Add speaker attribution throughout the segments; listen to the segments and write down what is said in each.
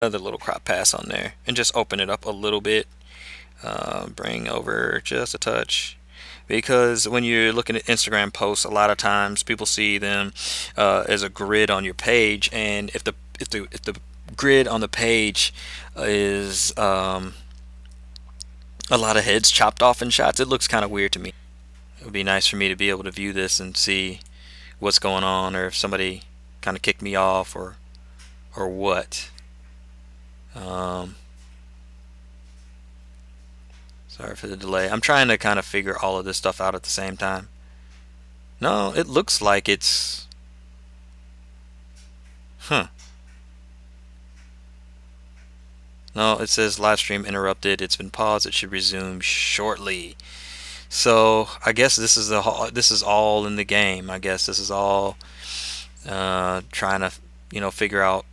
Speaker 1: another little crop pass on there and just open it up a little bit. Bring over just a touch, because when you're looking at Instagram posts, a lot of times people see them as a grid on your page, and if the grid on the page is a lot of heads chopped off in shots, it looks kind of weird to me. It would be nice for me to be able to view this and see what's going on, or if somebody kind of kicked me off, or what. Um, Sorry for the delay. I'm trying to kind of figure all of this stuff out at the same time. No, it looks like it's. Huh. No, it says live stream interrupted. It's been paused. It should resume shortly. So I guess this is all in the game. I guess this is all trying to figure out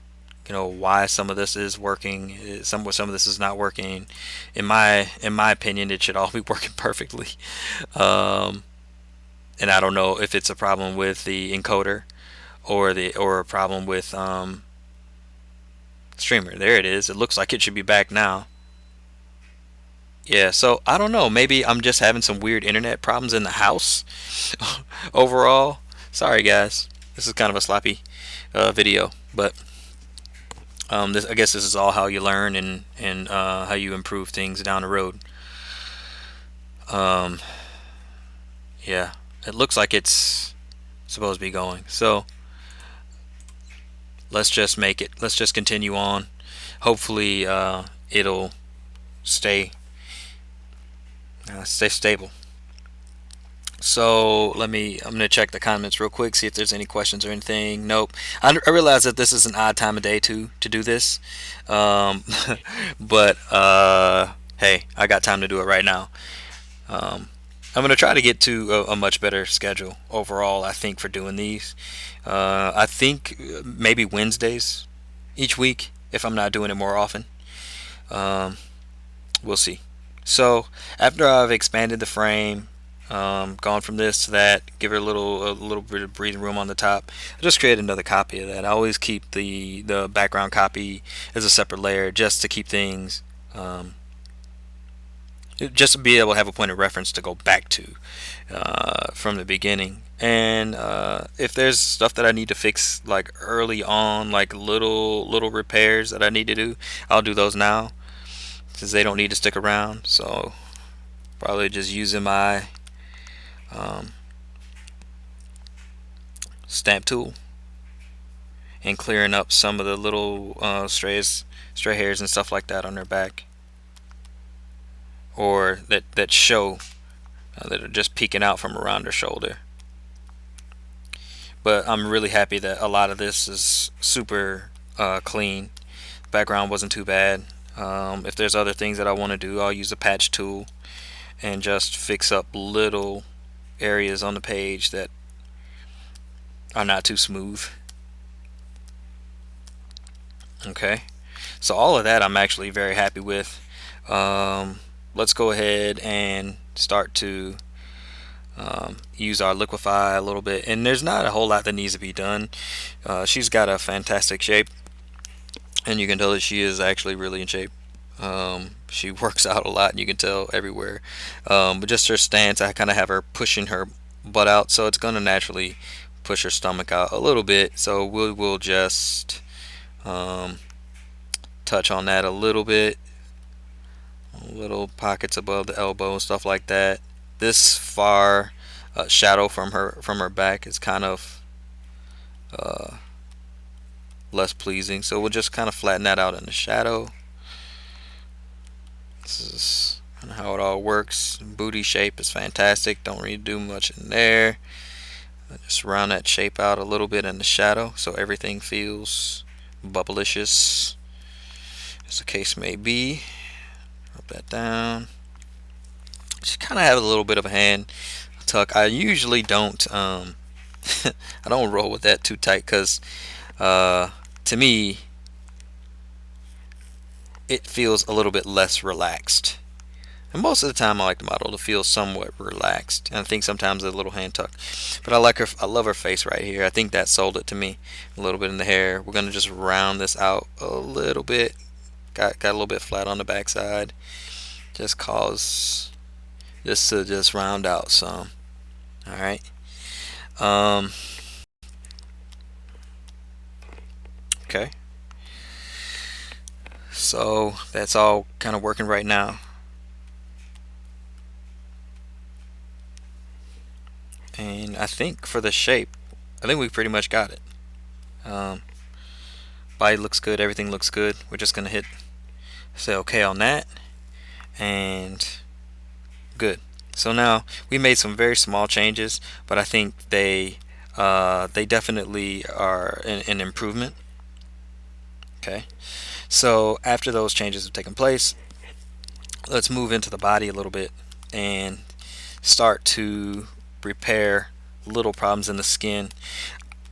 Speaker 1: why some of this is working, some of this is not working. In my opinion, it should all be working perfectly. Um, and I don't know if it's a problem with the encoder or a problem with streamer. There it is. It looks like it should be back now. Yeah, so I don't know. Maybe I'm just having some weird internet problems in the house. Overall, sorry guys. This is kind of a sloppy video, but I guess this is all how you learn, and how you improve things down the road. Um, yeah, it looks like it's supposed to be going. So let's just make it. Let's just continue on. Hopefully, it'll stay stay stable. So I'm gonna check the comments real quick, see if there's any questions or anything. Nope. I realize that this is an odd time of day to do this, um, but hey, I got time to do it right now. Um, I'm gonna try to get to a much better schedule overall. I think for doing these, I think maybe Wednesdays each week if I'm not doing it more often. Um, we'll see. So after I've expanded the frame, gone from this to that, give it a little bit of breathing room on the top, I just create another copy of that. I always keep the background copy as a separate layer just to keep things, just to be able to have a point of reference to go back to from the beginning. And if there's stuff that I need to fix like early on, like little repairs that I need to do, I'll do those now since they don't need to stick around. So probably just using my um, stamp tool and clearing up some of the little stray hairs and stuff like that on their back, or that show that are just peeking out from around their shoulder. But I'm really happy that a lot of this is super clean. Background wasn't too bad. If there's other things that I want to do, I'll use the patch tool and just fix up little areas on the page that are not too smooth. Okay, so all of that I'm actually very happy with. Let's go ahead and start to use our liquefy a little bit. And there's not a whole lot that needs to be done. She's got a fantastic shape, and you can tell that she is actually really in shape. She works out a lot, and you can tell everywhere. But just her stance, I kind of have her pushing her butt out, so it's going to naturally push her stomach out a little bit. So we'll just um, touch on that a little bit. Little pockets above the elbow and stuff like that. This far shadow from her back is kind of uh, less pleasing, so we'll just kind of flatten that out in the shadow. This is kind of how it all works. Booty shape is fantastic. Don't really do much in there. Just round that shape out a little bit in the shadow so everything feels bubblicious, as the case may be. Drop that down. Just kind of have a little bit of a hand tuck. I usually don't I don't roll with that too tight, because to me it feels a little bit less relaxed. And most of the time, I like the model to feel somewhat relaxed, and I think sometimes a little hand tuck. But I like her. I love her face right here. I think that sold it to me. A little bit in the hair. We're gonna just round this out a little bit. Got a little bit flat on the backside. Just cause this to just round out some. All right. Um. Okay. So that's all kind of working right now. And I think for the shape, I think we pretty much got it. Um, body looks good, everything looks good. We're just gonna hit say okay on that, and good. So now we made some very small changes, but I think they definitely are an improvement. Okay. So after those changes have taken place, let's move into the body a little bit and start to repair little problems in the skin.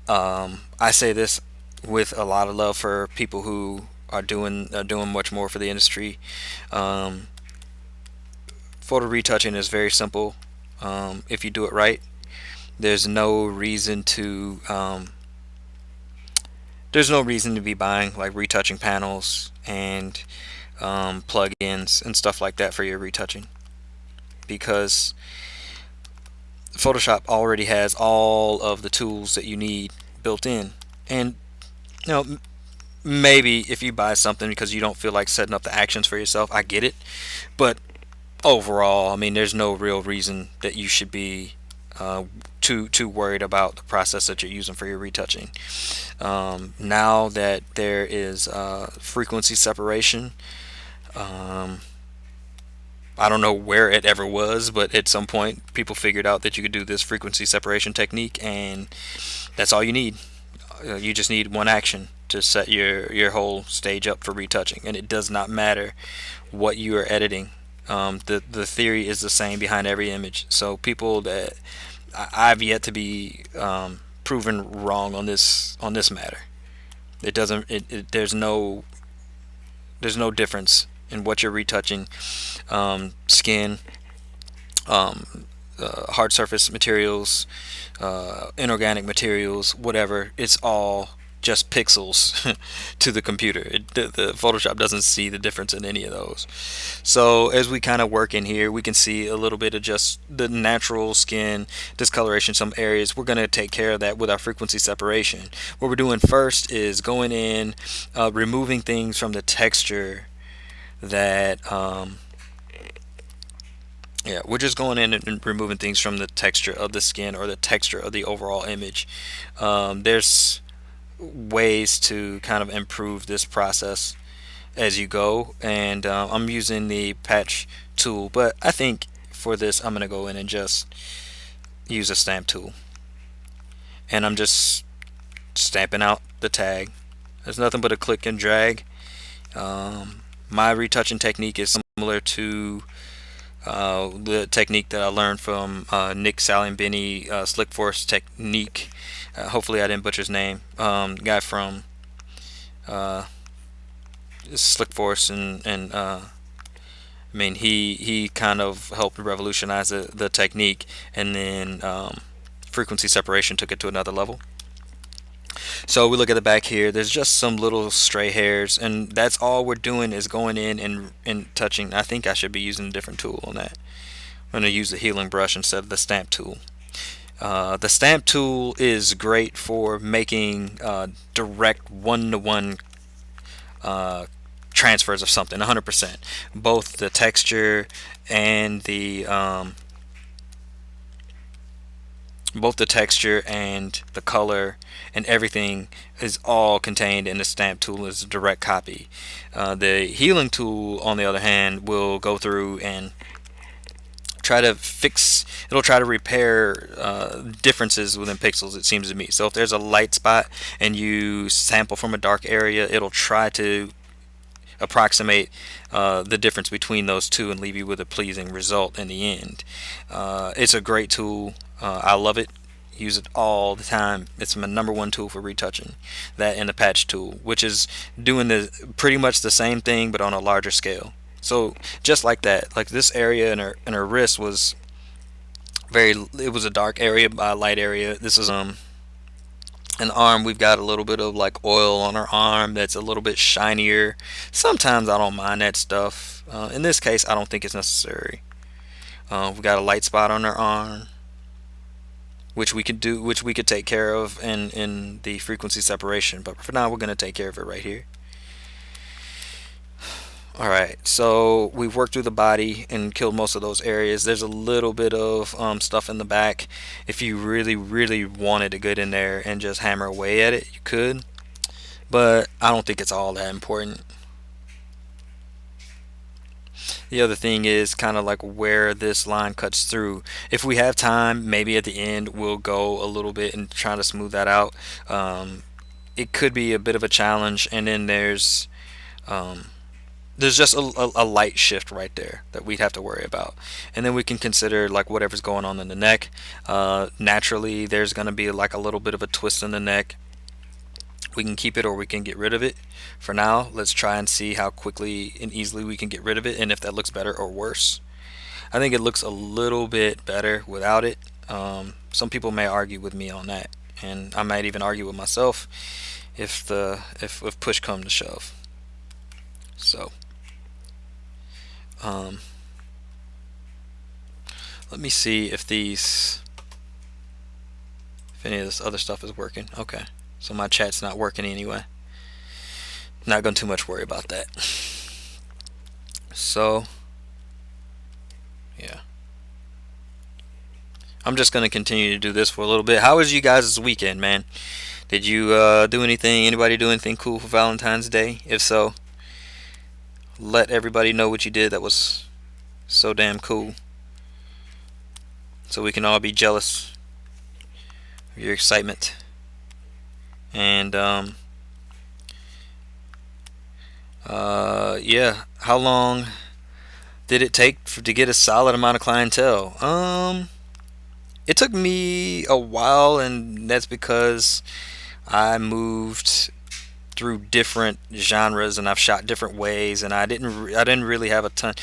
Speaker 1: I say this with a lot of love for people who are doing much more for the industry. Um, Photo retouching is very simple. If you do it right, there's no reason to there's no reason to be buying like retouching panels and plugins and stuff like that for your retouching, because Photoshop already has all of the tools that you need built in. And you know, maybe if you buy something because you don't feel like setting up the actions for yourself, I get it. But overall, I mean, there's no real reason that you should be too worried about the process that you're using for your retouching. Now that there is frequency separation, um, I don't know where it ever was, but at some point people figured out that you could do this frequency separation technique, and that's all you need. You just need one action to set your whole stage up for retouching, and it does not matter what you are editing. The theory is the same behind every image. So people that I've yet to be proven wrong on this matter. It doesn't. There's no difference in what you're retouching. Skin, hard surface materials, inorganic materials, whatever. It's all just pixels to the computer. The Photoshop doesn't see the difference in any of those. So as we kind of work in here, we can see a little bit of just the natural skin discoloration, some areas. We're going to take care of that with our frequency separation. What we're doing first is going in, removing things from the texture that yeah, we're just going in and removing things from the texture of the skin or the texture of the overall image. There's ways to kind of improve this process as you go, and I'm using the patch tool, but I think for this I'm going to go in and just use a stamp tool, and I'm just stamping out the tag. There's nothing but a click and drag. My retouching technique is similar to the technique that I learned from Nick Salimbeni, Slick Force technique. Hopefully I didn't butcher his name. Guy from Slick Force, and I mean he kind of helped revolutionize the technique, and then frequency separation took it to another level. So we look at the back here. There's just some little stray hairs, and that's all we're doing is going in and touching. I think I should be using a different tool on that. I'm going to use the healing brush instead of the stamp tool. The stamp tool is great for making direct one-to-one transfers of something, 100%. Both the texture and the color and everything is all contained in the stamp tool as a direct copy. The healing tool, on the other hand, will go through and try to fix, it'll try to repair differences within pixels, it seems to me. So if there's a light spot and you sample from a dark area, it'll try to approximate the difference between those two and leave you with a pleasing result in the end. It's a great tool. I love it. Use it all the time. It's my number one tool for retouching. That and the patch tool, which is doing the pretty much the same thing but on a larger scale. So just like that, like this area in her wrist was very, it was a dark area by a light area. This is an arm, we've got a little bit of like oil on our arm that's a little bit shinier. Sometimes I don't mind that stuff. In this case, I don't think it's necessary. We've got a light spot on our arm, which we could take care of in the frequency separation. But for now, we're gonna take care of it right here. All right, so we've worked through the body and killed most of those areas. There's a little bit of stuff in the back. If you really, really wanted to get in there and just hammer away at it, you could. But I don't think it's all that important. The other thing is kind of like where this line cuts through. If we have time, maybe at the end we'll go a little bit and try to smooth that out. It could be a bit of a challenge, and then um, there's just a light shift right there that we'd have to worry about. And then we can consider like whatever's going on in the neck. Naturally, there's going to be like a little bit of a twist in the neck. We can keep it or we can get rid of it. For now, let's try and see how quickly and easily we can get rid of it, and if that looks better or worse. I think it looks a little bit better without it. Some people may argue with me on that, and I might even argue with myself if push come to shove. So um, let me see if any of this other stuff is working. Okay, so my chat's not working anyway. Not going to too much worry about that. So yeah, I'm just going to continue to do this for a little bit. How was you guys' weekend, man? Did you do anything? Anybody do anything cool for Valentine's Day? If so, let everybody know what you did that was so damn cool, so we can all be jealous of your excitement. And yeah, how long did it take to get a solid amount of clientele? It took me a while, and that's because I moved through different genres and I've shot different ways, and I didn't really have a ton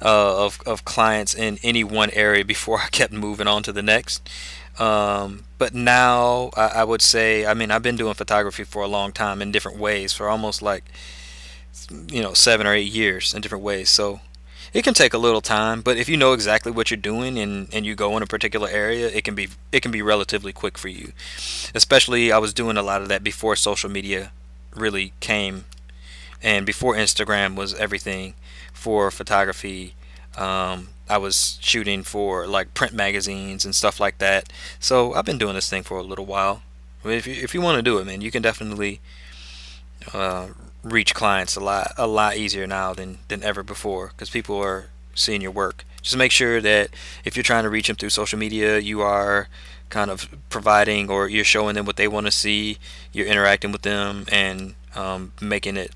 Speaker 1: of clients in any one area before I kept moving on to the next. But now I would say, I mean, I've been doing photography for a long time in different ways for almost like 7 or 8 years in different ways. So it can take a little time, but if you know exactly what you're doing and you go in a particular area, it can be relatively quick for you. Especially I was doing a lot of that before social media really came, and before Instagram was everything for photography. I was shooting for like print magazines and stuff like that. So I've been doing this thing for a little while. I mean, if you want to do it, man, you can definitely uh, reach clients a lot easier now than ever before, because people are seeing your work. Just make sure that if you're trying to reach them through social media, you are kind of providing, or you're showing them what they want to see. You're interacting with them and making it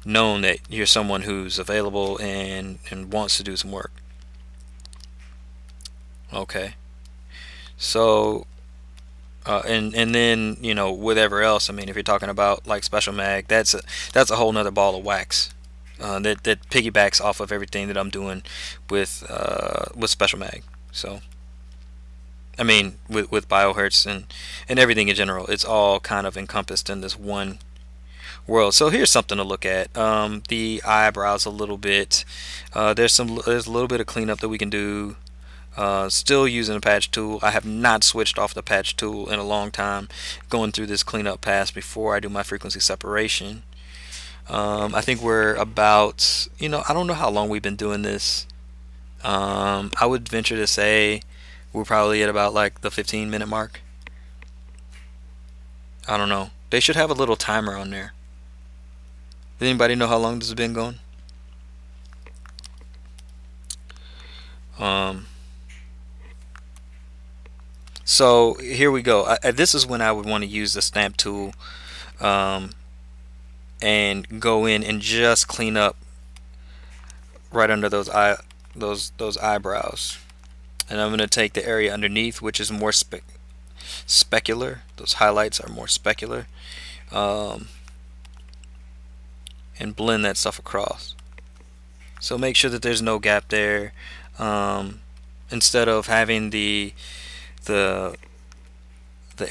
Speaker 1: known that you're someone who's available and wants to do some work. Okay, so and then whatever else. I mean, if you're talking about like special mag, that's a whole nother ball of wax. That piggybacks off of everything that I'm doing with special mag. So I mean, with Biohertz and everything in general, it's all kind of encompassed in this one world. So here's something to look at. The eyebrows a little bit. There's a little bit of cleanup that we can do. Still using a patch tool. I have not switched off the patch tool in a long time. Going through this cleanup pass before I do my frequency separation. I think we're about, I don't know how long we've been doing this. I would venture to say we're probably at about like the 15-minute mark. I don't know. They should have a little timer on there. Does anybody know how long this has been going? Um, so here we go. This is when I would want to use the stamp tool, um, and go in and just clean up right under those eyebrows. And I'm going to take the area underneath, which is more specular. Those highlights are more specular, um, and blend that stuff across. So make sure that there's no gap there. Um, Instead of having the the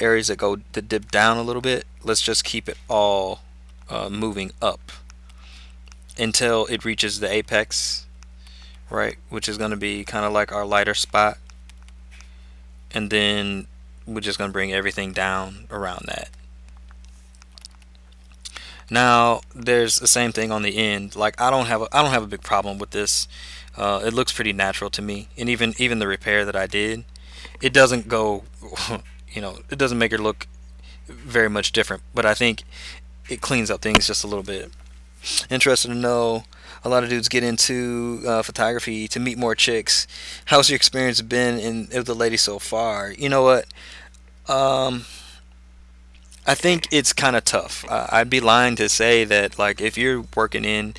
Speaker 1: areas that dip down a little bit, let's just keep it all moving up until it reaches the apex, right? Which is going to be kind of like our lighter spot, and then we're just going to bring everything down around that. Now there's the same thing on the end. Like I don't have a big problem with this. It looks pretty natural to me, and even the repair that I did, it doesn't go, it doesn't make it look very much different. But I think it cleans up things just a little bit. Interested to know. A lot of dudes get into photography to meet more chicks. How's your experience been with the ladies so far? You know what? Um, I think it's kind of tough. I'd be lying to say that like if you're working in,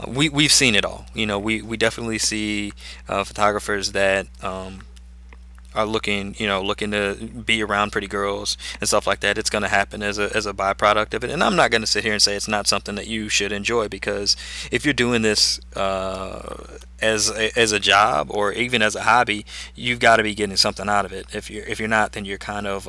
Speaker 1: we've seen it all. We definitely see photographers that are looking to be around pretty girls and stuff like that. It's going to happen as a byproduct of it. And I'm not going to sit here and say it's not something that you should enjoy, because if you're doing this as a job or even as a hobby, you've got to be getting something out of it. If you're not, then you're kind of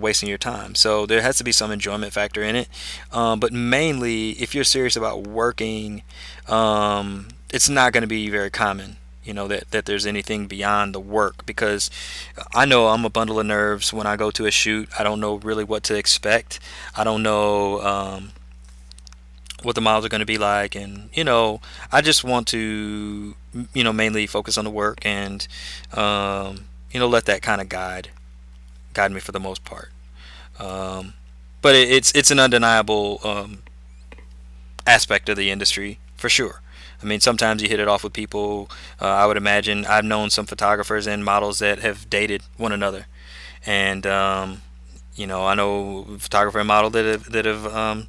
Speaker 1: wasting your time. So there has to be some enjoyment factor in it. But mainly, if you're serious about working, it's not going to be very common. That there's anything beyond the work, because I know I'm a bundle of nerves when I go to a shoot. I don't know really what to expect. I don't know what the models are going to be like, and I just want to mainly focus on the work, and let that kind of guide me for the most part. Um, but it's an undeniable aspect of the industry for sure. I mean, sometimes you hit it off with people. I would imagine I've known some photographers and models that have dated one another, and I know a photographer and model that have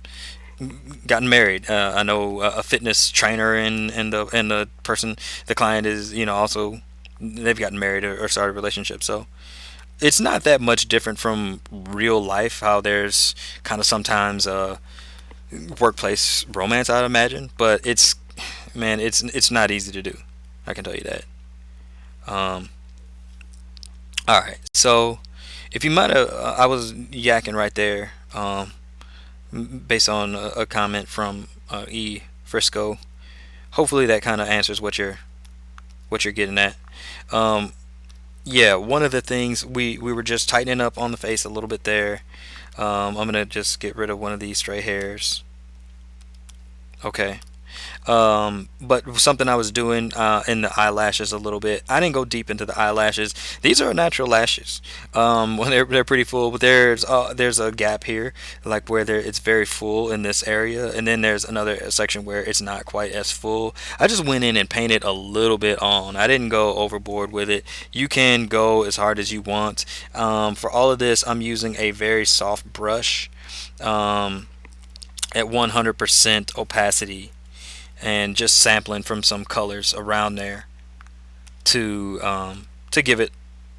Speaker 1: gotten married. I know a fitness trainer and the person, the client is also, they've gotten married or started a relationship. So it's not that much different from real life. How there's kind of sometimes workplace romance, I'd imagine, but it's not easy to do. I can tell you that. Um, all right, so if you might have, I was yakking right there, based on a comment from E Frisco. Hopefully that kind of answers what you're getting at. Um, yeah, one of the things we were just tightening up on the face a little bit there. I'm gonna just get rid of one of these stray hairs. Okay. But something I was doing in the eyelashes a little bit. I didn't go deep into the eyelashes. These are natural lashes. Well, they're pretty full, but there's a gap here, like where it's very full in this area, and then there's another section where it's not quite as full. I just went in and painted a little bit on. I didn't go overboard with it. You can go as hard as you want. For all of this, I'm using a very soft brush um, at 100% opacity, and just sampling from some colors around there to give it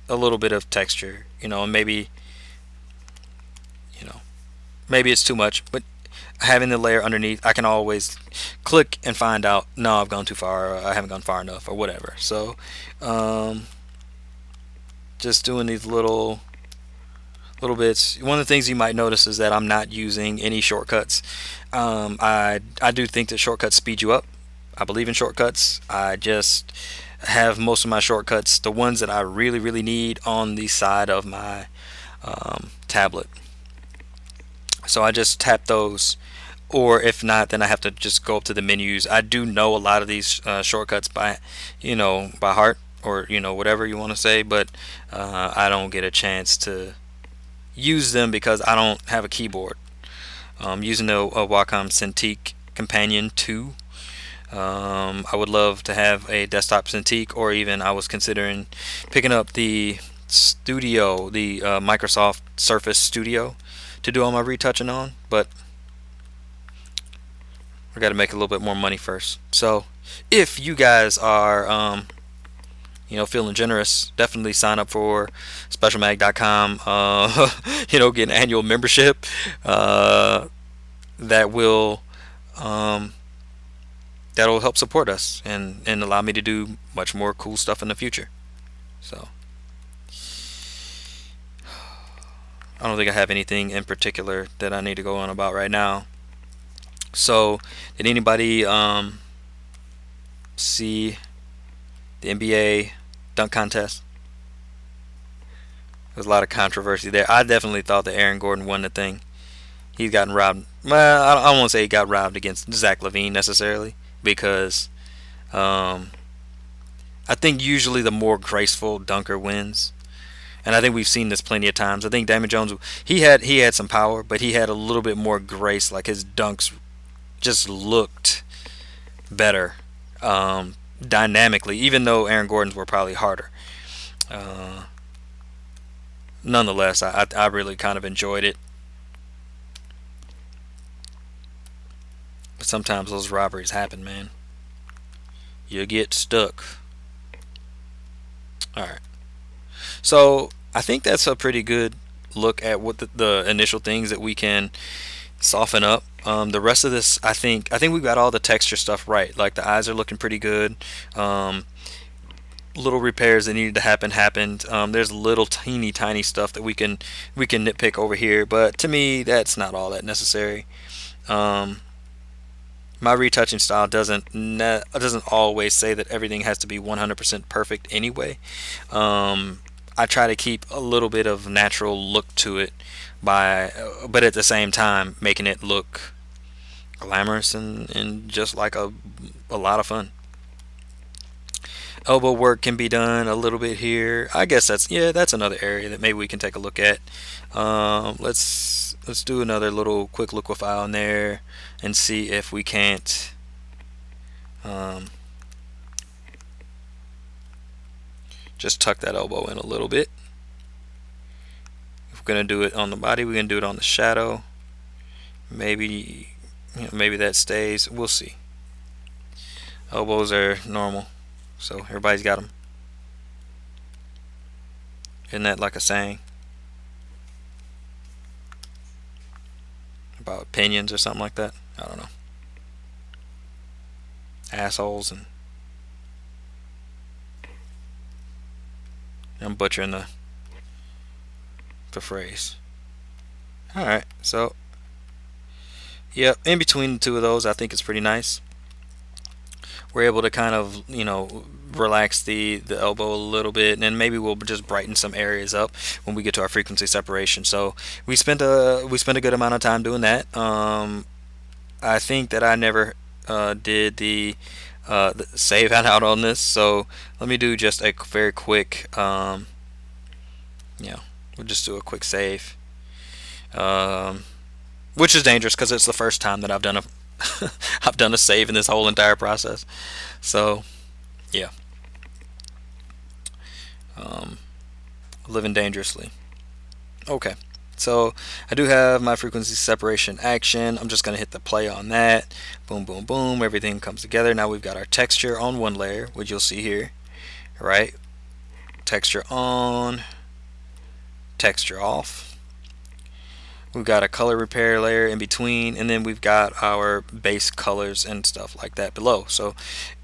Speaker 1: a little bit of texture, and you know maybe it's too much, but having the layer underneath, I can always click and find out, no, I've gone too far, or I haven't gone far enough, or whatever. So um, just doing these little bits. One of the things you might notice is that I'm not using any shortcuts. I do think that shortcuts speed you up. I believe in shortcuts. I just have most of my shortcuts, the ones that I really really need, on the side of my tablet. So I just tap those, or if not, then I have to just go up to the menus. I do know a lot of these shortcuts by heart, or whatever you want to say, but I don't get a chance to use them because I don't have a keyboard. Using a Wacom Cintiq Companion 2. I would love to have a desktop Cintiq, or even I was considering picking up the Studio, the Microsoft Surface Studio, to do all my retouching on, but I got to make a little bit more money first. So if you guys are feeling generous, definitely sign up for specialmag.com. Get an annual membership that will that'll help support us and allow me to do much more cool stuff in the future. So I don't think I have anything in particular that I need to go on about right now. So did anybody see the NBA dunk contest? There's a lot of controversy there. I definitely thought that Aaron Gordon won the thing. He's gotten robbed. Well, I don't want to say he got robbed against Zach LaVine necessarily, because um, I think usually the more graceful dunker wins, and I think we've seen this plenty of times. I think Damon Jones, he had some power, but he had a little bit more grace. Like his dunks just looked better dynamically, even though Aaron Gordon's were probably harder. Uh, Nonetheless, I really kind of enjoyed it. But sometimes those robberies happen, man. You get stuck. All right. So I think that's a pretty good look at what the initial things that we can soften up. The rest of this, I think we've got all the texture stuff right. Like the eyes are looking pretty good. Um, Little repairs that needed to happen happened. There's little tiny stuff that we can nitpick over here, but to me that's not all that necessary. Um, my retouching style doesn't always say that everything has to be 100% perfect anyway. I try to keep a little bit of natural look to it but at the same time making it look glamorous and just like a lot of fun. Elbow work can be done a little bit here. I guess that's another area that maybe we can take a look at. Let's do another little quick liquefy on there and see if we can't um, just tuck that elbow in a little bit. If we're gonna do it on the body, we're gonna do it on the shadow. Maybe maybe that stays. We'll see. Elbows are normal, so everybody's got them. Isn't that like a saying about opinions or something like that? I don't know. Assholes, and I'm butchering the phrase. All right, so yeah, in between the two of those, I think it's pretty nice. We're able to kind of relax the elbow a little bit, and then maybe we'll just brighten some areas up when we get to our frequency separation. So we spent a good amount of time doing that. I think that I never did the save out on this, so let me do just a very quick we'll just do a quick save, um, which is dangerous because it's the first time that I've done a I've done a save in this whole entire process. So yeah, um, living dangerously. Okay, so I do have my frequency separation action. I'm just gonna hit the play on that. Boom, boom, boom. Everything comes together. Now we've got our texture on one layer, which you'll see here. Right, texture on, texture off. We've got a color repair layer in between, and then we've got our base colors and stuff like that below. So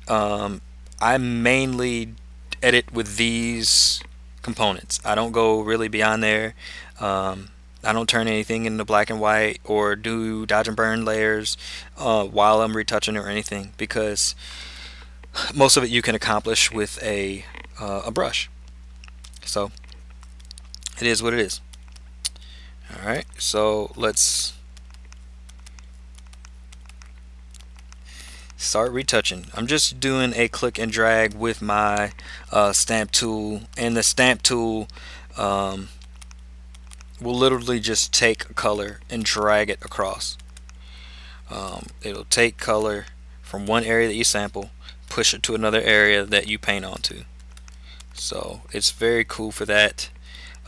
Speaker 1: um, I mainly edit with these components. I don't go really beyond there. I don't turn anything into black and white or do dodge and burn layers while I'm retouching or anything, because most of it you can accomplish with a brush. So it is what it is. All right, so let's start retouching. I'm just doing a click and drag with my stamp tool, and the stamp tool um, will literally just take a color and drag it across. It'll take color from one area that you sample, push it to another area that you paint onto. So it's very cool for that.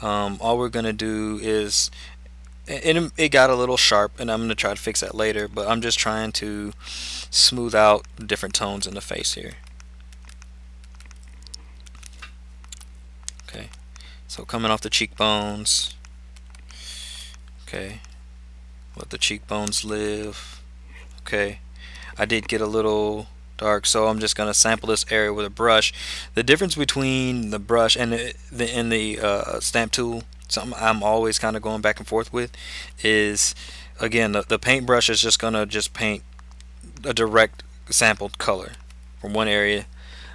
Speaker 1: All we're gonna do is, and it got a little sharp, and I'm gonna try to fix that later, but I'm just trying to smooth out different tones in the face here. Okay, so coming off the cheekbones. Okay, let the cheekbones live. Okay, I did get a little dark. So I'm just gonna sample this area with a brush. The difference between the brush and the stamp tool, something I'm always kind of going back and forth with, is again the paintbrush is just gonna just paint a direct sampled color from one area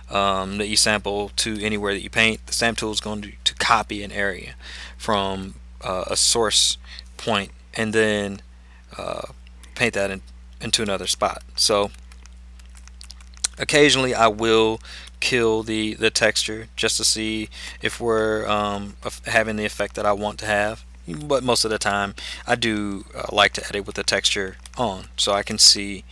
Speaker 1: that you sample to anywhere that you paint. The stamp tool is going to copy an area from a source point and then paint that into another spot. So occasionally I will kill the texture just to see if we're having the effect that I want to have. But most of the time I do like to edit with the texture on so I can see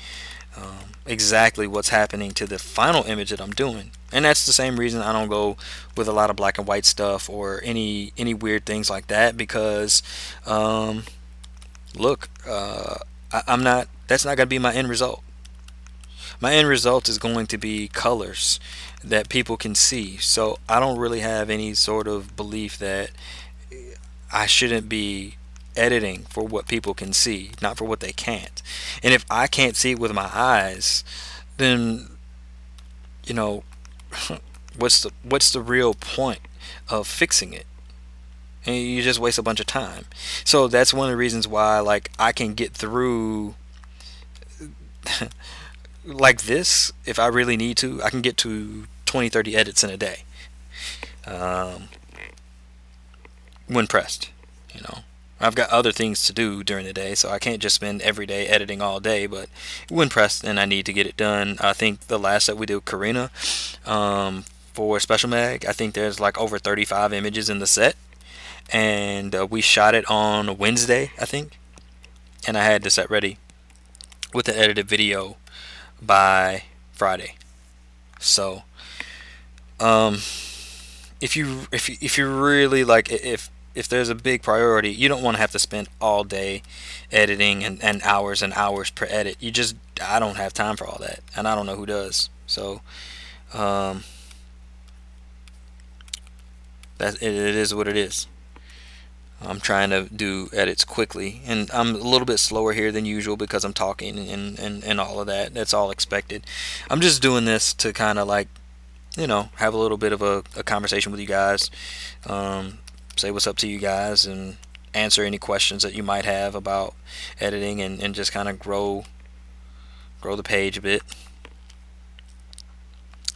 Speaker 1: exactly what's happening to the final image that I'm doing. And that's the same reason I don't go with a lot of black and white stuff or any weird things like that, because look, I'm not, that's not going to be my end result. My end result is going to be colors that people can see. So I don't really have any sort of belief that I shouldn't be editing for what people can see, not for what they can't. And if I can't see it with my eyes, then you know what's the real point of fixing it? And you just waste a bunch of time. So that's one of the reasons why like I can get through like this. If I really need to, I can get to 20-30 edits in a day, um, when pressed. you know I've got other things to do during the day, so I can't just spend every day editing all day. But when pressed and I need to get it done, I think the last that we did with Karina, for Special Mag, I think there's like over 35 images in the set, and we shot it on Wednesday, I think, and I had the set ready with the edited video by Friday. So, um, if you really like, if there's a big priority, you don't want to have to spend all day editing and hours and hours per edit. I don't have time for all that, and I don't know who does. So, um, it is what it is. I'm trying to do edits quickly, and I'm a little bit slower here than usual because I'm talking and all of that. That's all expected. I'm just doing this to kind of like, have a little bit of a conversation with you guys, say what's up to you guys, and answer any questions that you might have about editing, and just kind of grow the page a bit.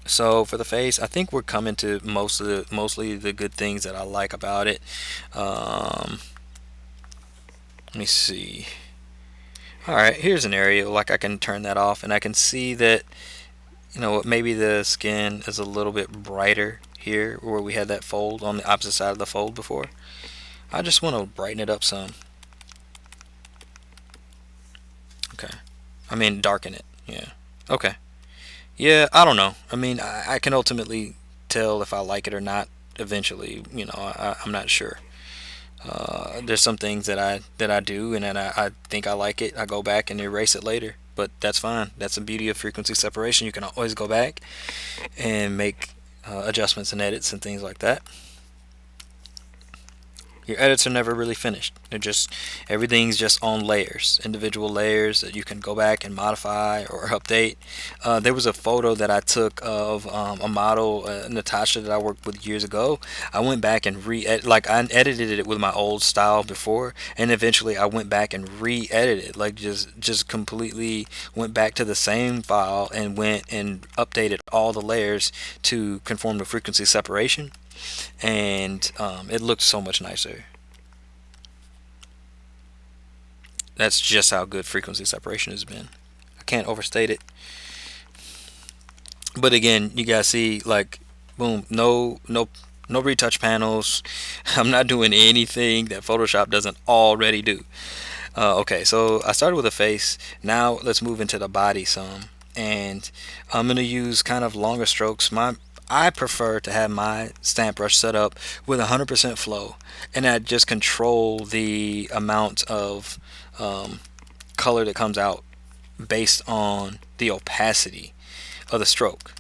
Speaker 1: So for the face, I think we're coming to mostly the good things that I like about it. Let me see. All right, here's an area like I can turn that off, and I can see that maybe the skin is a little bit brighter here where we had that fold on the opposite side of the fold before. I just want to brighten it up some. Okay. I mean, darken it. Yeah. Okay. Yeah, I don't know. I mean, I can ultimately tell if I like it or not eventually. I'm not sure. There's some things that I do, and then I think I like it. I go back and erase it later, but that's fine. That's the beauty of frequency separation. You can always go back and make adjustments and edits and things like that. Your edits are never really finished. Everything's just on layers, individual layers that you can go back and modify or update. There was a photo that I took of a model, Natasha, that I worked with years ago. I went back and like I edited it with my old style before, and eventually I went back and re-edited, like just completely went back to the same file and went and updated all the layers to conform to frequency separation. And it looked so much nicer. That's just how good frequency separation has been. I can't overstate it. But again, you guys see, like, boom, no retouch panels. I'm not doing anything that Photoshop doesn't already do. Okay, so I started with a face. Now let's move into the body some, and I'm gonna use kind of longer strokes. I prefer to have my stamp brush set up with 100% flow, and I just control the amount of color that comes out based on the opacity of the stroke.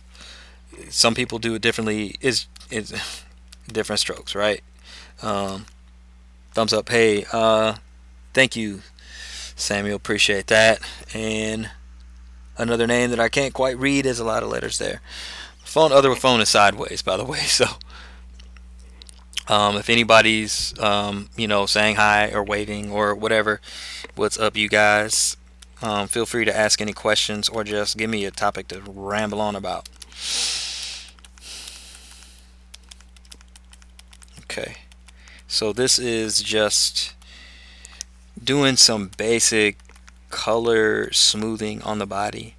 Speaker 1: Some people do it differently. It's different strokes, right? Thumbs up. Hey, thank you, Samuel. Appreciate that. And another name that I can't quite read. There's a lot of letters there. Other phone is sideways, by the way. So if anybody's saying hi or waving or whatever, what's up, you guys? Feel free to ask any questions or just give me a topic to ramble on about. Okay, so this is just doing some basic color smoothing on the body.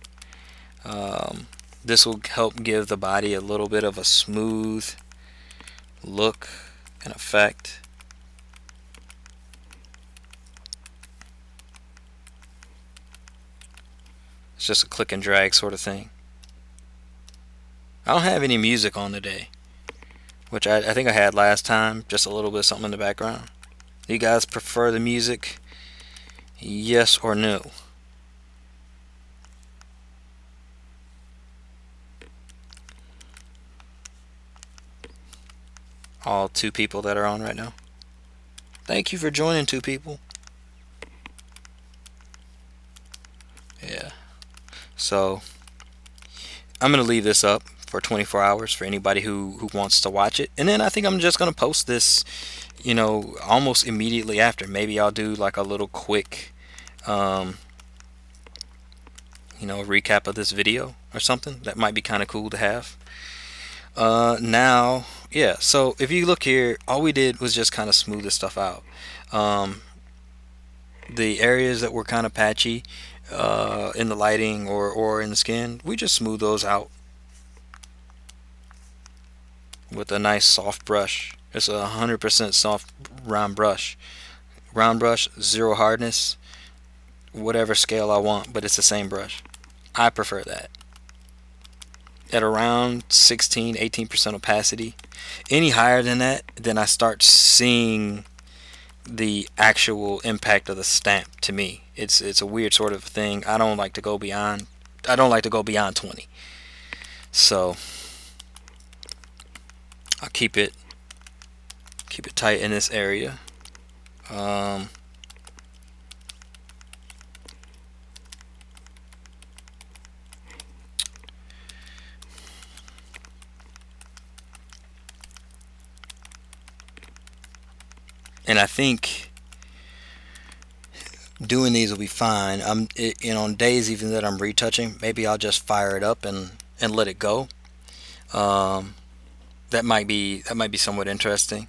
Speaker 1: This will help give the body a little bit of a smooth look and effect. It's just a click and drag sort of thing. I don't have any music on today, which I think I had last time, just a little bit of something in the background. Do you guys prefer the music? Yes or no? All two people that are on right now. Thank you for joining, two people. Yeah. So I'm gonna leave this up for 24 hours for anybody who wants to watch it, and then I think I'm just gonna post this, almost immediately after. Maybe I'll do like a little quick, recap of this video or something. That might be kind of cool to have. Now, yeah. So if you look here, all we did was just kind of smooth this stuff out. The areas that were kind of patchy in the lighting or in the skin, we just smooth those out with a nice soft brush. It's a 100% soft round brush. Round brush, zero hardness, whatever scale I want, but it's the same brush. I prefer that. At around 16-18% opacity. Any higher than that, then I start seeing the actual impact of the stamp to me. It's a weird sort of thing. I don't like to go beyond 20. So I'll keep it tight in this area. And I think doing these will be fine. On days even that I'm retouching, maybe I'll just fire it up and let it go. That might be somewhat interesting.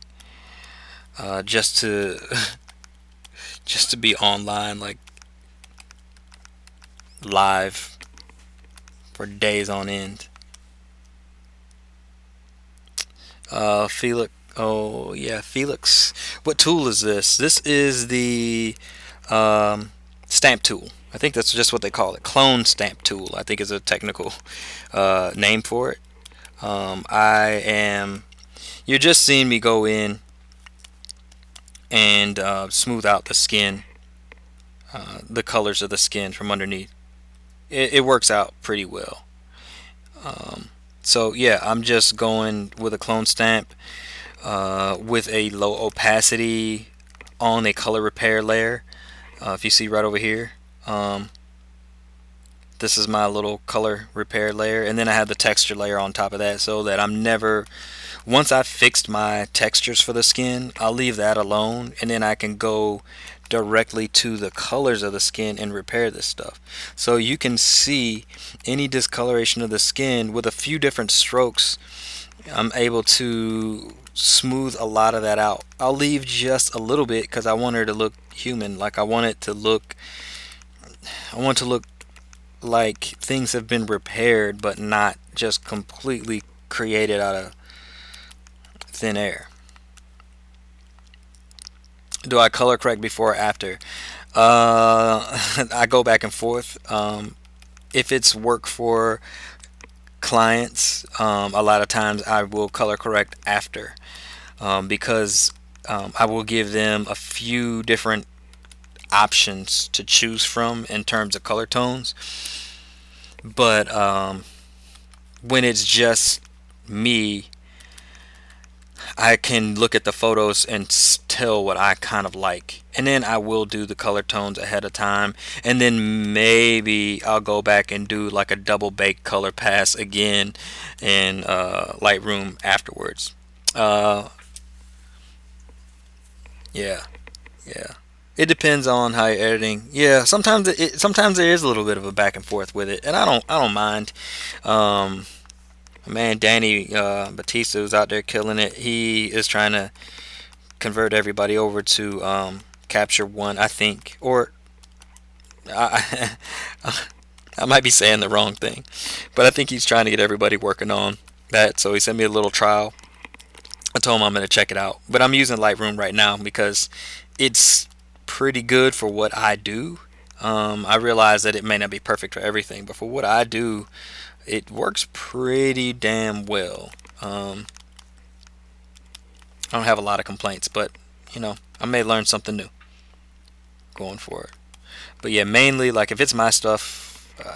Speaker 1: Just to just to be online, like live for days on end. Felix. Oh yeah, Felix. What tool is this? This is the stamp tool. I think that's just what they call it. Clone stamp tool, I think, is a technical name for it. You're just seeing me go in and smooth out the skin, the colors of the skin from underneath. It works out pretty well. So yeah, I'm just going with a clone stamp with a low opacity on a color repair layer. If you see right over here, this is my little color repair layer, and then I have the texture layer on top of that, so that once I've fixed my textures for the skin, I'll leave that alone, and then I can go directly to the colors of the skin and repair this stuff. So you can see any discoloration of the skin with a few different strokes. I'm able to smooth a lot of that out. I'll leave just a little bit because I want her to look human. Like I want it to look like things have been repaired, but not just completely created out of thin air. Do I color correct before or after? I go back and forth. If it's work for clients, a lot of times I will color correct after, because I will give them a few different options to choose from in terms of color tones. But when it's just me, I can look at the photos and tell what I kind of like. And then I will do the color tones ahead of time. And then maybe I'll go back and do like a double bake color pass again in Lightroom afterwards. Uh, yeah, yeah. It depends on how you're editing. Yeah, sometimes there is a little bit of a back and forth with it, and I don't mind. Um, Man, Danny Batista was out there killing it. He is trying to convert everybody over to Capture One, I think, or I, I might be saying the wrong thing, but I think he's trying to get everybody working on that. So he sent me a little trial. I told him I'm going to check it out, but I'm using Lightroom right now because it's pretty good for what I do. I realize that it may not be perfect for everything, but for what I do, it works pretty damn well. I don't have a lot of complaints, but I may learn something new going forward. But yeah, mainly like if it's my stuff,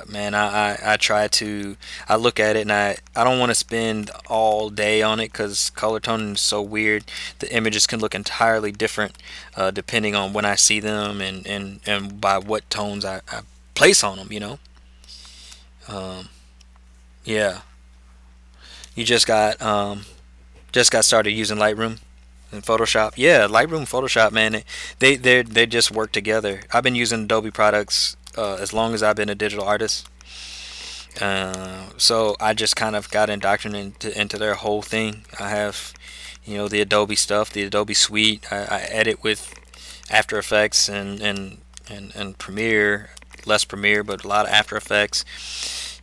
Speaker 1: man, I try to I look at it and I don't want to spend all day on it because color toning is so weird. The images can look entirely different depending on when I see them and by what tones I place on them. Um, yeah, you just got started using Lightroom and Photoshop. Yeah, Lightroom, Photoshop, man, they just work together. I've been using Adobe products as long as I've been a digital artist. So I just kind of got indoctrinated into their whole thing. I have, the Adobe stuff, the Adobe Suite. I edit with After Effects and Premiere, less Premiere, but a lot of After Effects.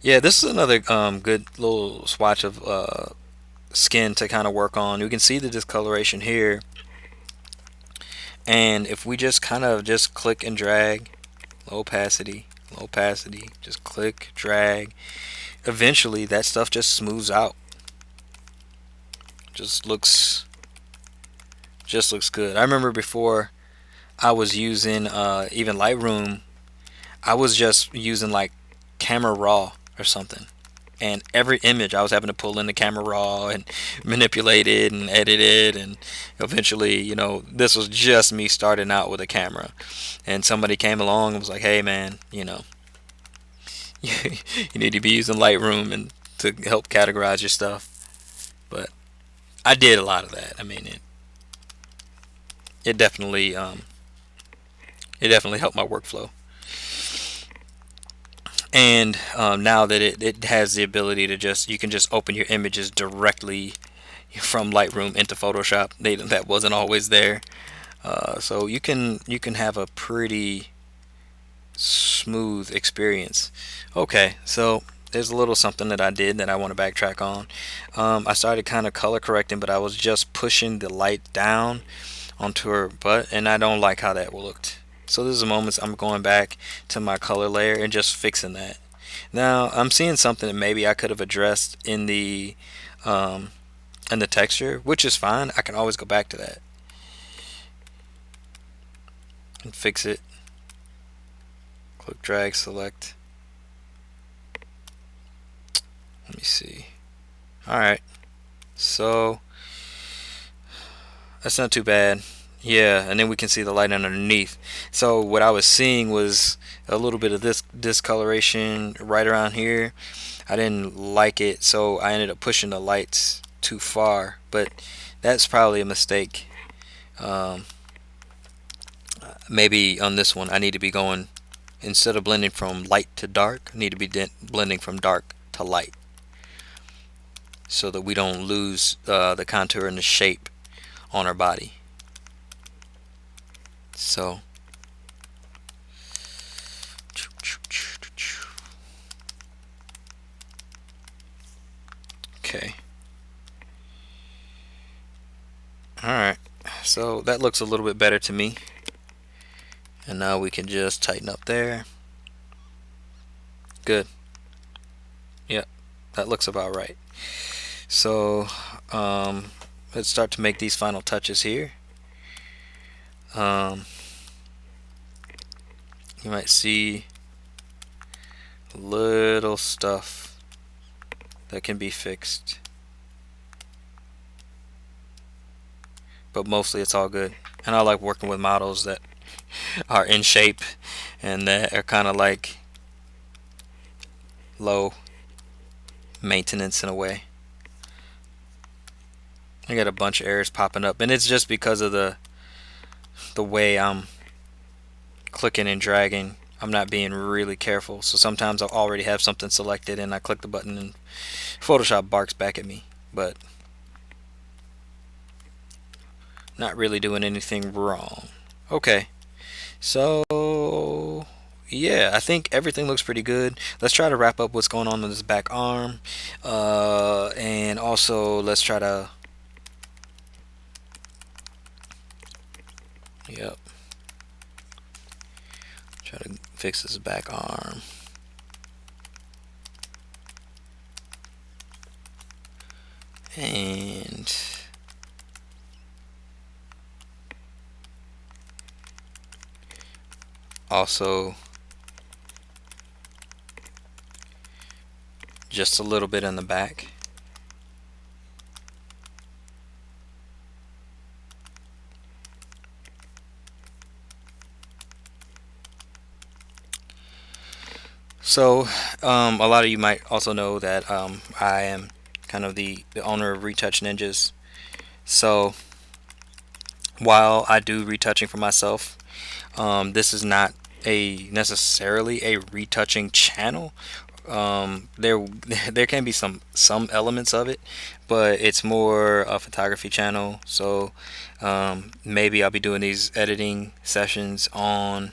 Speaker 1: Yeah, this is another good little swatch of skin to kind of work on. You can see the discoloration here, and if we just kind of just click and drag, low opacity, just click, drag, eventually that stuff just smooths out. Just looks good. I remember before I was using even Lightroom, I was just using like Camera Raw or something. And every image I was having to pull in the Camera Raw and manipulate it and edit it. And eventually, this was just me starting out with a camera. And somebody came along and was like, hey, man, you need to be using Lightroom and to help categorize your stuff. But I did a lot of that. I mean, it definitely helped my workflow. And now that it has the ability to you can just open your images directly from Lightroom into Photoshop. That wasn't always there. So you can have a pretty smooth experience. Okay, so there's a little something that I did that I want to backtrack on. I started kind of color correcting, but I was just pushing the light down onto her butt, and I don't like how that looked. So there's a moment I'm going back to my color layer and just fixing that. Now I'm seeing something that maybe I could have addressed um, in the texture, which is fine. I can always go back to that and fix it. Click, drag, select. Let me see. Alright, so that's not too bad. Yeah, and then we can see the light underneath. So what I was seeing was a little bit of this discoloration right around here. I didn't like it, so I ended up pushing the lights too far. But that's probably a mistake. Um, Maybe on this one I need to be going, instead of blending from light to dark, I need to be blending from dark to light, so that we don't lose the contour and the shape on our body. So okay, alright, so that looks a little bit better to me. And now we can just tighten up there. Good. Yep, that looks about right. So let's start to make these final touches here. um, you might see little stuff that can be fixed. but mostly it's all good. And I like working with models that are in shape and that are kind of like low maintenance in a way. I got a bunch of errors popping up, and it's just because of the way I'm clicking and dragging. I'm not being really careful, so sometimes I'll already have something selected and I click the button and Photoshop barks back at me, but not really doing anything wrong. Okay, so yeah, I think everything looks pretty good. Let's try to wrap up what's going on this back arm, and also let's try to, yep, try to fix this back arm. And also just a little bit in the back. So, a lot of you might also know that I am kind of the owner of Retouch Ninjas. So, while I do retouching for myself, this is not a necessarily a retouching channel. There there can be some elements of it, but it's more a photography channel. So maybe I'll be doing these editing sessions on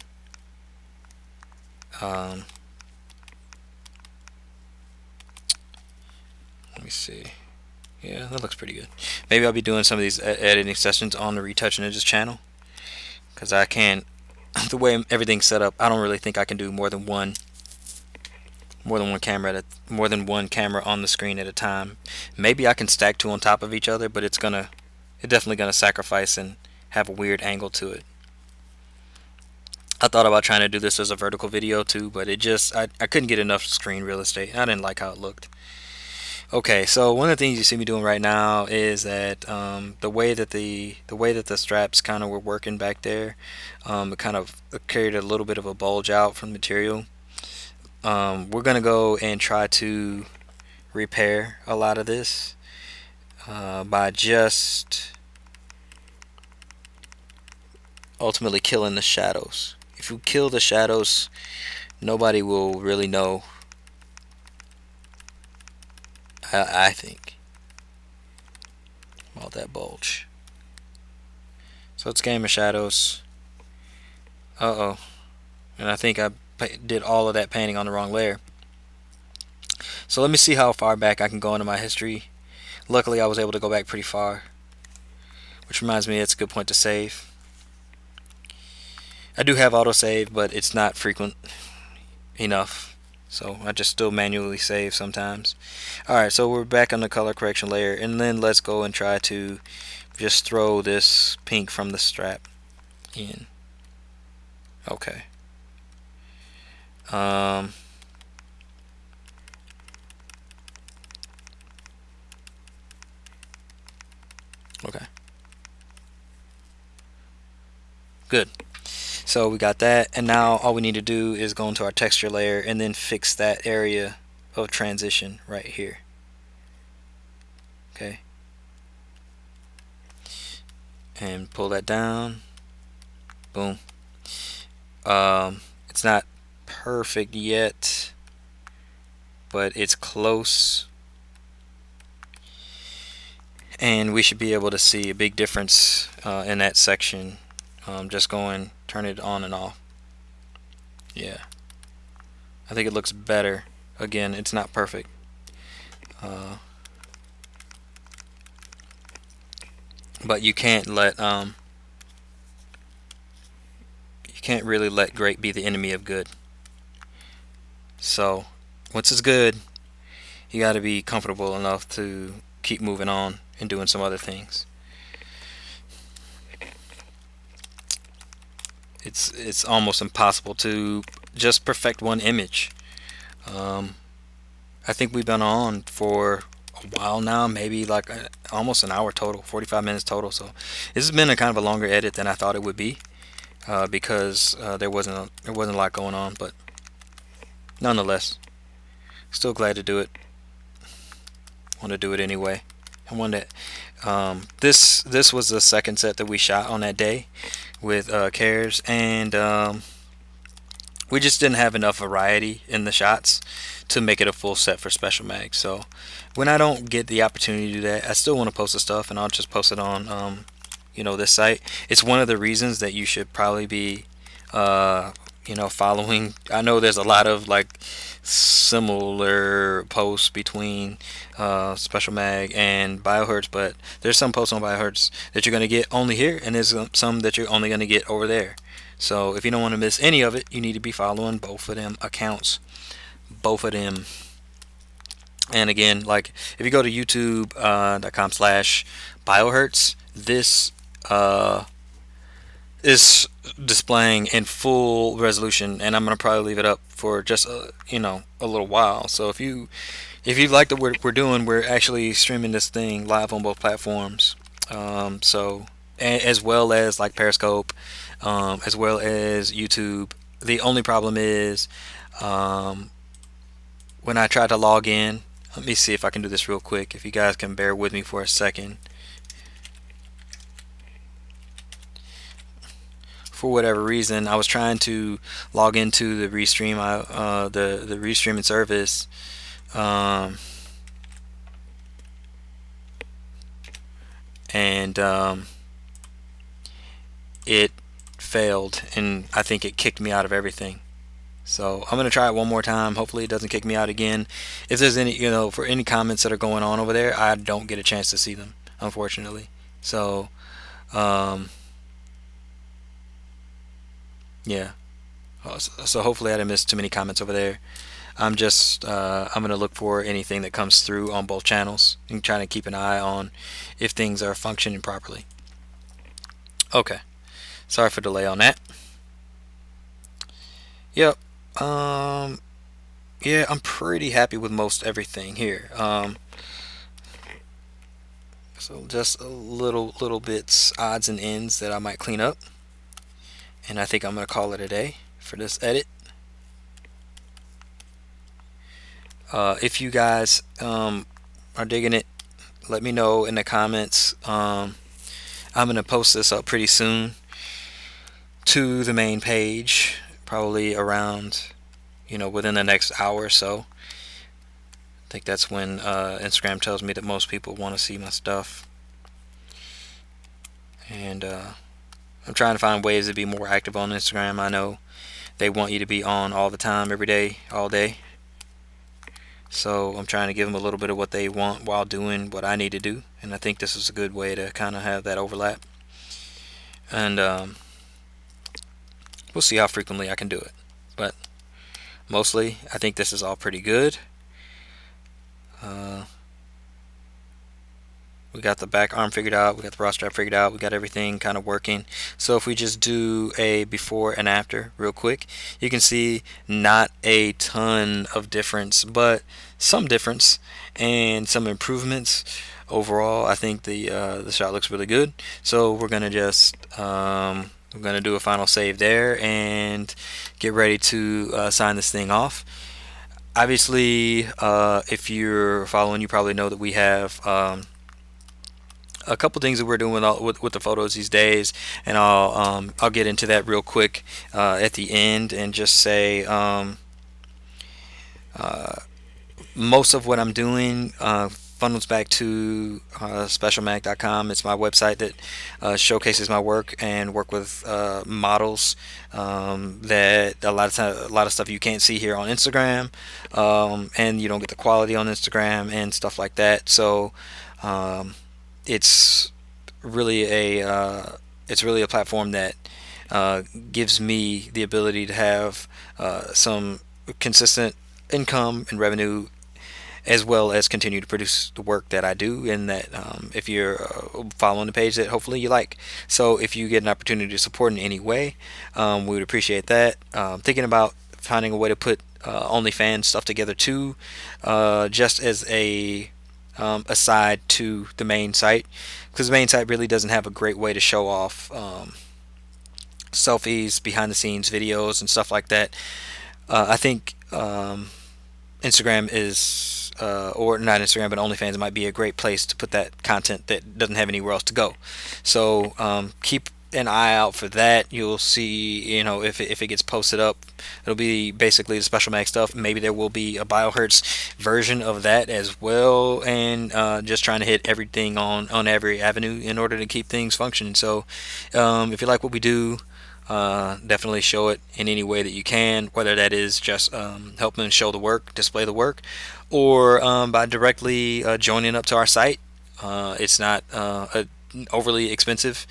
Speaker 1: um, let me see. Yeah, that looks pretty good. Maybe I'll be doing some of these editing sessions on the Retouch Ninjas channel, because I can't, the way everything's set up, I don't really think I can do more than one camera on the screen at a time. Maybe I can stack two on top of each other, but it's definitely gonna sacrifice and have a weird angle to it. I thought about trying to do this as a vertical video too, but I couldn't get enough screen real estate. I didn't like how it looked. Okay, so one of the things you see me doing right now is that the way that the straps kind of were working back there, it kind of carried a little bit of a bulge out from the material. We're gonna go and try to repair a lot of this by just ultimately killing the shadows. If you kill the shadows, nobody will really know. I think about that bulge. So it's Game of Shadows. Uh-oh. And I think I did all of that painting on the wrong layer. So let me see how far back I can go into my history. Luckily I was able to go back pretty far, which reminds me it's a good point to save. I do have autosave, but it's not frequent enough, so I just still manually save sometimes. Alright, so we're back on the color correction layer, and then let's go and try to just throw this pink from the strap in. Okay. Okay. Good. So we got that, and now all we need to do is go into our texture layer and then fix that area of transition right here. Okay. And pull that down. Boom. It's not perfect yet, but it's close, and we should be able to see a big difference in that section. Just turn it on and off. Yeah, I think it looks better. Again, it's not perfect. But you can't really let great be the enemy of good. So once it's good, you got to be comfortable enough to keep moving on and doing some other things. It's almost impossible to just perfect one image. I think we've been on for a while now, maybe like almost an hour total, 45 minutes total. So this has been a kind of a longer edit than I thought it would be, because there wasn't a lot going on, but nonetheless, still glad to do it. Want to do it anyway. I wanted this was the second set that we shot on that day with Cares, and we just didn't have enough variety in the shots to make it a full set for Special Mag. So when I don't get the opportunity to do that, I still want to post the stuff, and I'll just post it on this site. It's one of the reasons that you should probably be following. I know there's a lot of like similar posts between Special Mag and Biohertz, but there's some posts on Biohertz that you're going to get only here, and there's some that you're only going to get over there. So if you don't want to miss any of it, you need to be following both of them accounts, both of them. And again, like if you go to youtube.com/biohertz, this is displaying in full resolution, and I'm gonna probably leave it up for just a little while. So if you like the work we're doing, we're actually streaming this thing live on both platforms. As well as like Periscope, as well as YouTube. The only problem is when I try to log in. Let me see if I can do this real quick. If you guys can bear with me for a second. For whatever reason, I was trying to log into the restream, the restreaming service, and it failed, and I think it kicked me out of everything. So I'm gonna try it one more time. Hopefully it doesn't kick me out again. If there's any, for any comments that are going on over there, I don't get a chance to see them, unfortunately. So, yeah. So hopefully I didn't miss too many comments over there. I'm gonna look for anything that comes through on both channels and trying to keep an eye on if things are functioning properly. Okay. Sorry for delay on that. Yep. Yeah, I'm pretty happy with most everything here. So just a little bits, odds and ends that I might clean up, and I think I'm gonna call it a day for this edit. If you guys are digging it, let me know in the comments. I'm gonna post this up pretty soon to the main page, probably around within the next hour or so. I think that's when Instagram tells me that most people want to see my stuff, and I'm trying to find ways to be more active on Instagram. I know they want you to be on all the time, every day, all day. So I'm trying to give them a little bit of what they want while doing what I need to do, and I think this is a good way to kind of have that overlap. And we'll see how frequently I can do it, but mostly I think this is all pretty good. We got the back arm figured out, we got the bra strap figured out, we got everything kind of working. So if we just do a before and after real quick, you can see not a ton of difference, but some difference and some improvements. Overall, I think the shot looks really good. So we're gonna do a final save there and get ready to sign this thing off. Obviously, if you're following, you probably know that we have a couple things that we're doing with the photos these days, and I'll get into that real quick at the end, and just say most of what I'm doing funnels back to specialmag.com. It's my website that showcases my work and work with models that a lot of stuff you can't see here on Instagram, and you don't get the quality on Instagram and stuff like that. So it's really a platform that gives me the ability to have some consistent income and revenue, as well as continue to produce the work that I do, and that if you're following the page, that hopefully you like. So if you get an opportunity to support in any way, we would appreciate that. Thinking about finding a way to put OnlyFans stuff together too, just as a aside to the main site, because the main site really doesn't have a great way to show off selfies, behind the scenes videos, and stuff like that. I think Instagram is, or not Instagram, but OnlyFans might be a great place to put that content that doesn't have anywhere else to go. So keep an eye out for that. You'll see, if it gets posted up, it'll be basically the Special Mag stuff. Maybe there will be a Biohertz version of that as well, and just trying to hit everything on every avenue in order to keep things functioning. So if you like what we do, definitely show it in any way that you can, whether that is just helping show the work, display the work, or by directly joining up to our site. It's not overly expensive.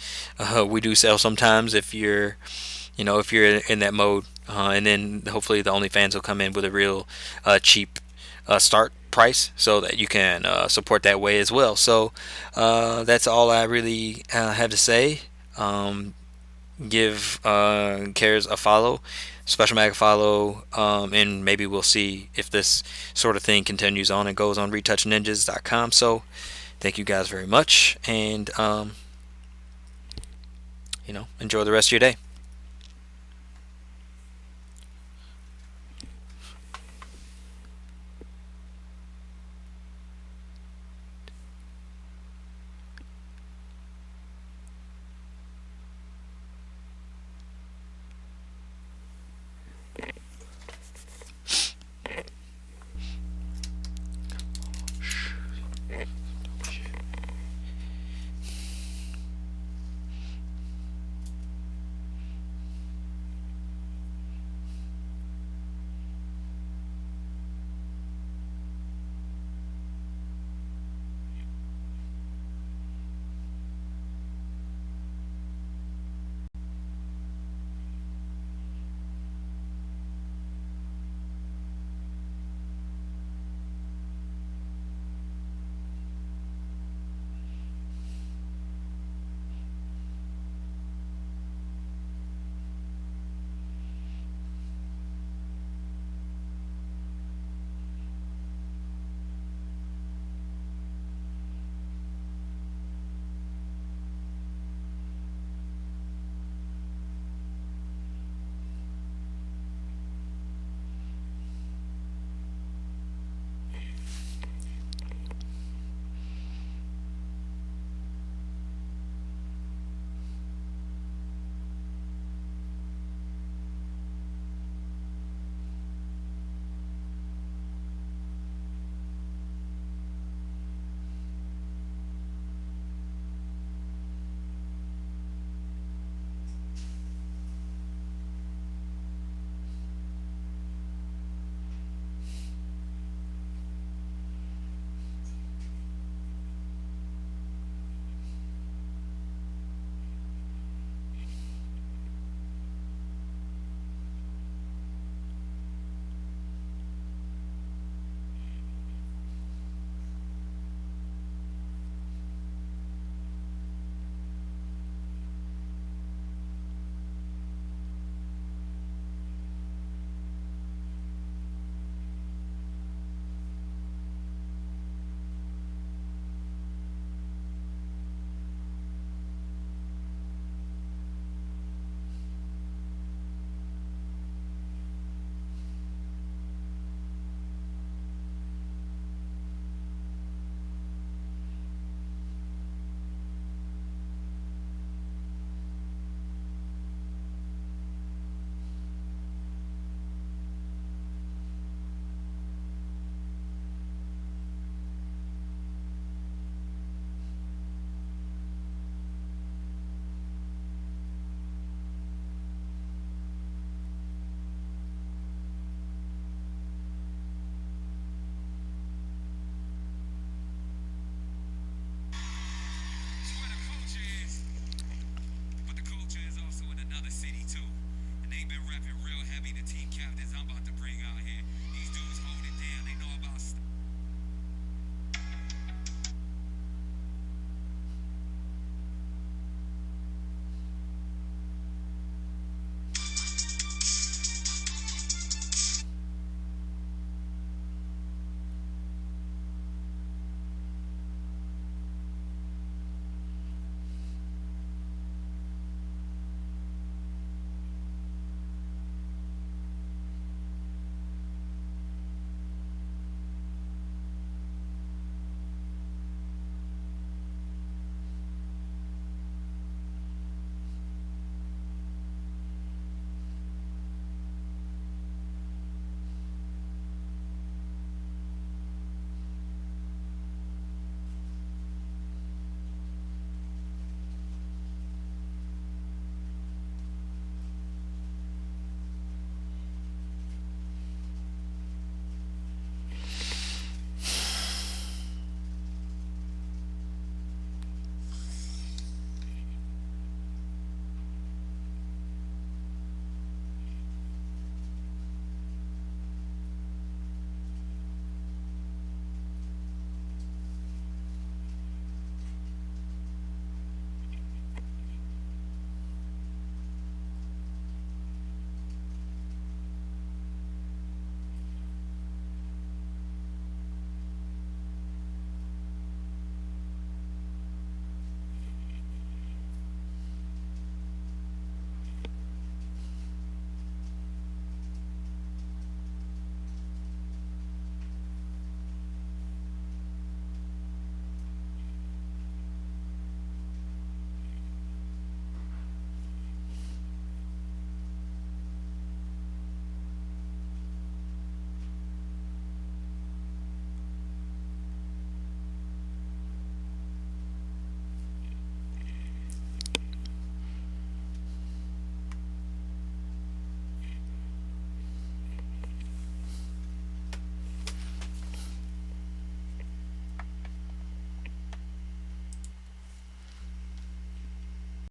Speaker 1: We do sell sometimes if you're in that mode, and then hopefully the OnlyFans will come in with a real cheap start price so that you can support that way as well. So that's all I really have to say. Give Cares a follow, Special Mag a follow, and maybe we'll see if this sort of thing continues on and goes on retouchninjas.com. So thank you guys very much, and enjoy the rest of your day.